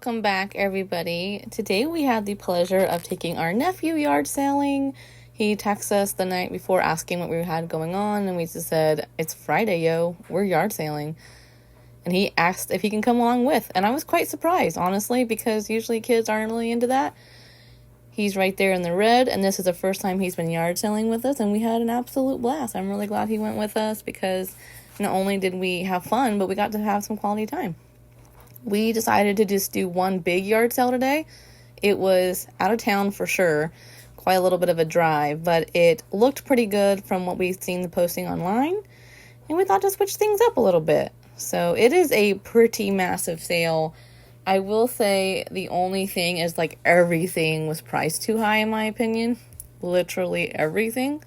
Welcome back, everybody. Today we had the pleasure of taking our nephew yard sailing. He texted us the night before asking what we had going on, and we just said, "It's Friday, yo. We're yard sailing." And he asked if he can come along with. And I was quite surprised, honestly, because usually kids aren't really into that. He's right there in the red, and this is the first time he's been yard sailing with us, and we had an absolute blast. I'm really glad he went with us because not only did we have fun, but we got to have some quality time. We decided to just do one big yard sale today. It was out of town for sure, quite a little bit of a drive, but it looked pretty good from what we've seen the posting online, and we thought to switch things up a little bit. So it is a pretty massive sale. I will say the only thing is everything was priced too high in my opinion. Literally everything.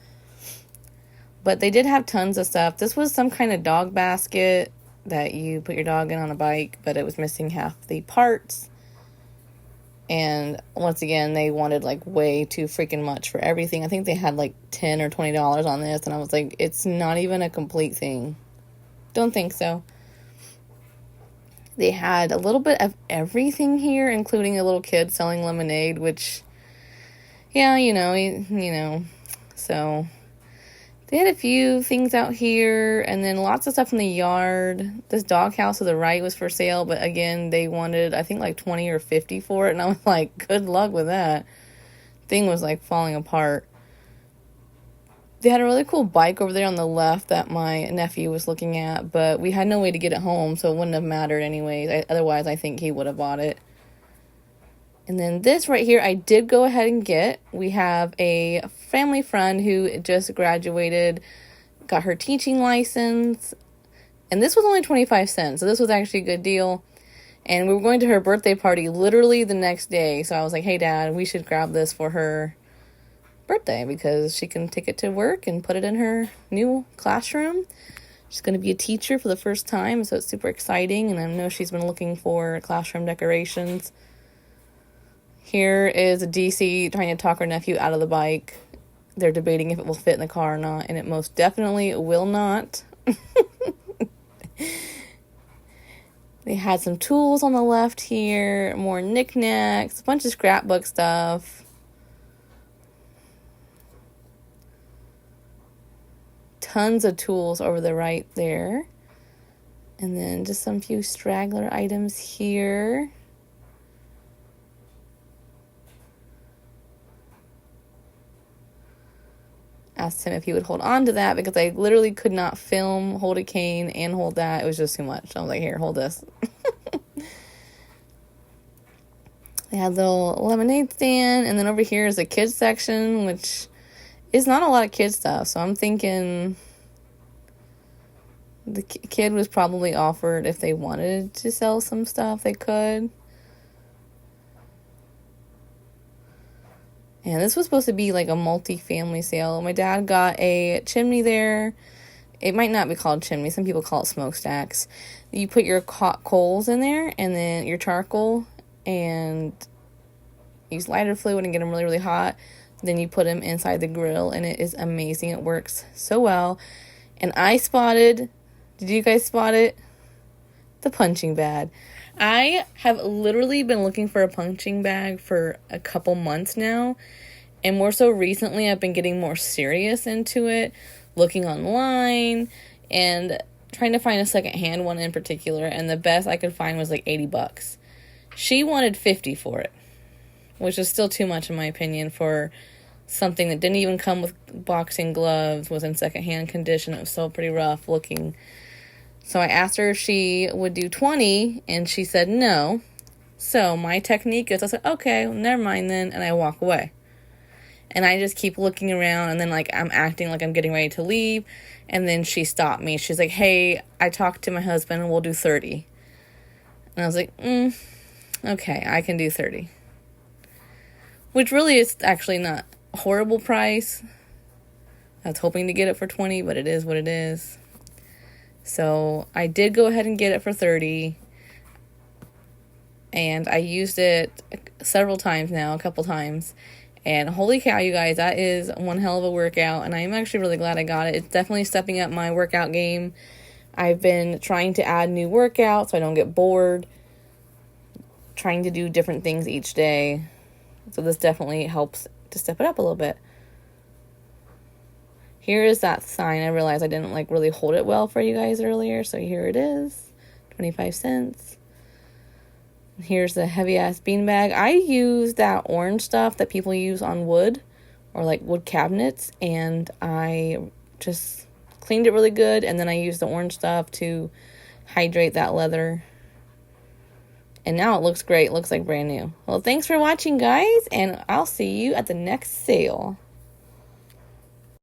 But they did have tons of stuff. This was some kind of dog basket that you put your dog in on a bike, but it was missing half the parts. And once again, they wanted way too freaking much for everything. I think they had $10 or $20 on this, and I was like, it's not even a complete thing. Don't think so. They had a little bit of everything here, including a little kid selling lemonade, which, yeah, so they had a few things out here, and then lots of stuff in the yard. This doghouse to the right was for sale, but again, they wanted, I think, 20 or 50 for it, and I was like, good luck with that. Thing was, falling apart. They had a really cool bike over there on the left that my nephew was looking at, but we had no way to get it home, so it wouldn't have mattered anyways. Otherwise, I think he would have bought it. And then this right here, I did go ahead and get. We have a family friend who just graduated, got her teaching license, and this was only 25 cents, so this was actually a good deal. And we were going to her birthday party literally the next day, so I was like, hey, Dad, we should grab this for her birthday because she can take it to work and put it in her new classroom. She's going to be a teacher for the first time, so it's super exciting, and I know she's been looking for classroom decorations. Here is a DC trying to talk her nephew out of the bike. They're debating if it will fit in the car or not, and it most definitely will not. They had some tools on the left here, more knickknacks, a bunch of scrapbook stuff. Tons of tools over the right there. And then just some few straggler items here. Asked him if he would hold on to that because I literally could not film, hold a cane, and hold that. It was just too much. I was like, here, hold this. They had a little lemonade stand, and then over here is a kids section, which is not a lot of kids stuff. So I'm thinking the kid was probably offered if they wanted to sell some stuff, they could. And this was supposed to be a multi-family sale. My dad got a chimney there. It might not be called chimney. Some people call it smokestacks. You put your coals in there and then your charcoal and use lighter fluid and get them really, really hot. Then you put them inside the grill, and it is amazing. It works so well. And I spotted, did you guys spot it? The punching bag. I have literally been looking for a punching bag for a couple months now, and more so recently I've been getting more serious into it, looking online and trying to find a secondhand one in particular, and the best I could find was $80. She wanted $50 for it, which is still too much in my opinion for something that didn't even come with boxing gloves, was in secondhand condition. It was so pretty rough looking. So I asked her if she would do 20, and she said no. So my technique is I said, okay, well, never mind then, and I walk away. And I just keep looking around, and then I'm acting like I'm getting ready to leave, and then she stopped me. She's like, hey, I talked to my husband, and we'll do 30. And I was like, okay, I can do 30. Which really is actually not a horrible price. I was hoping to get it for 20, but it is what it is. So I did go ahead and get it for 30, and I used it several times now, a couple times, and holy cow, you guys, that is one hell of a workout, and I'm actually really glad I got it. It's definitely stepping up my workout game. I've been trying to add new workouts so I don't get bored. trying to do different things each day. So this definitely helps to step it up a little bit. Here is that sign. I realized I didn't like really hold it well for you guys earlier. So here it is, 25 cents. Here's the heavy ass beanbag. I use that orange stuff that people use on wood or like wood cabinets, and I just cleaned it really good, and then I used the orange stuff to hydrate that leather. And now it looks great. It looks like brand new. Well, thanks for watching, guys, and I'll see you at the next sale.